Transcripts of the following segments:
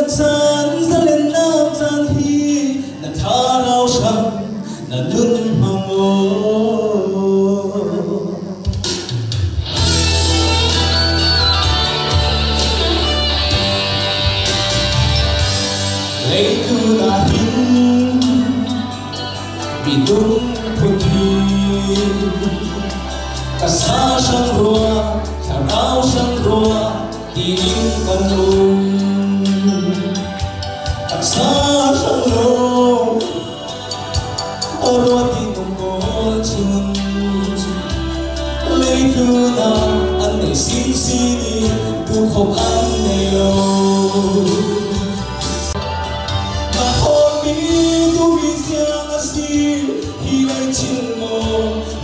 na chan za lên na chan hi na tha rau sang na nun mango lấy tu na hin bị đúng phun thi cả xa sang rùa cả rau sang rùa đi con luôn cả xa sang rùa ở rùa đi cùng cô chung lấy tu na anh này xin xin tu không anh này đâu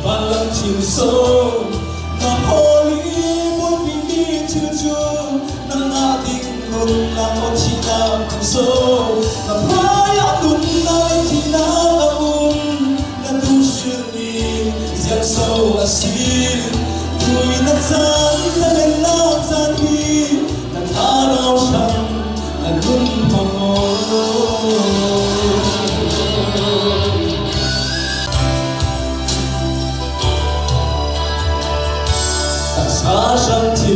và lòng chìm sâu mà holy muốn bị đi chưa chưa nắng ngã tình ngôn là một chỉ nam cùng sâu mà phải áp dụng lại thì na là tu sửa đi giang sâu là xin vui na gian na lên na gian đi na tha rau sang na nun hồng xa sang thì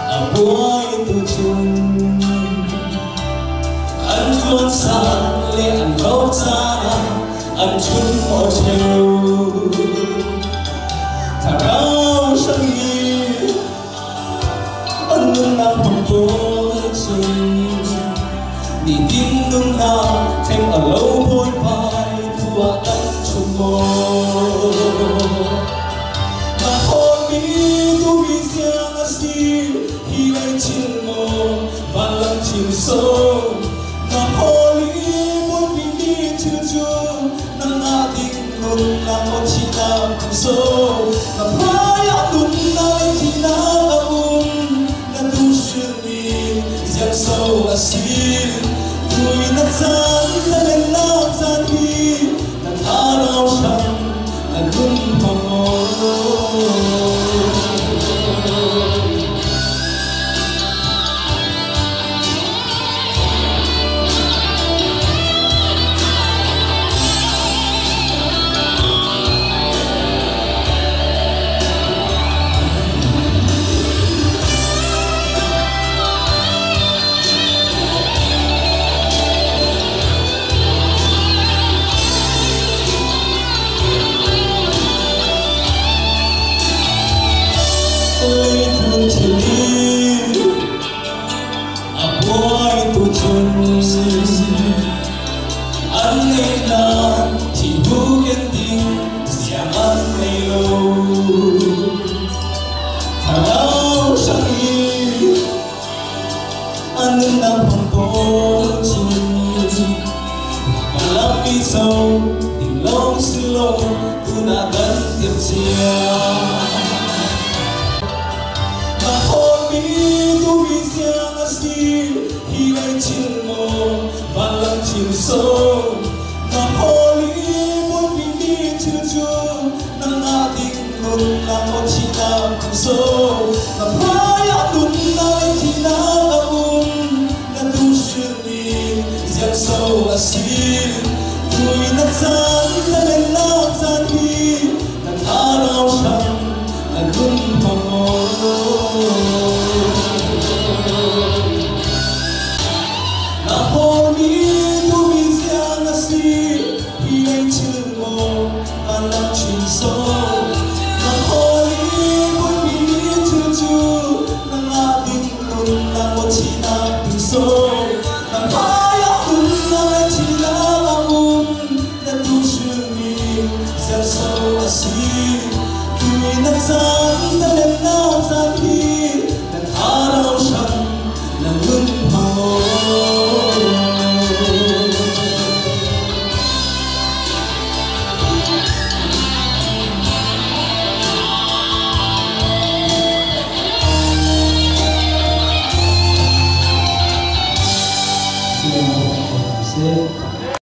ở cuối tu chung anh luôn xa lệ anh gấu xa anh chung một chiều thả rau sang đi anh luôn nằm hồng phố chung đi tin nung nào thêm ở lâu bôi vai thua anh chung môi và lòng chìm sâu mà holy muốn bị đi chưa chưa nắng ngã tình ngôn là một chỉ nam cùng sâu mà phải áp dụng lại thì na là tu sửa đi giang sâu là xin vui na gian na lên na gian đi na tha rau sang na nun hồng anh ấy là thì đủ kiên định xem anh ấy lâu thả rau sang đi anh ấy đang hồng phố chung và lắm đi sâu tìm lâu xin lâu tu đã gần tiếp chia mà hôm đi tu bị riêng là gì khi anh chìm mồ và lòng chìm sâu mà holy muốn bị đi chưa chưa nắng ngã tình ngôn là một chỉ nam cùng sâu mà phải áp dụng lại thì na là tu sửa đi giang sâu là xin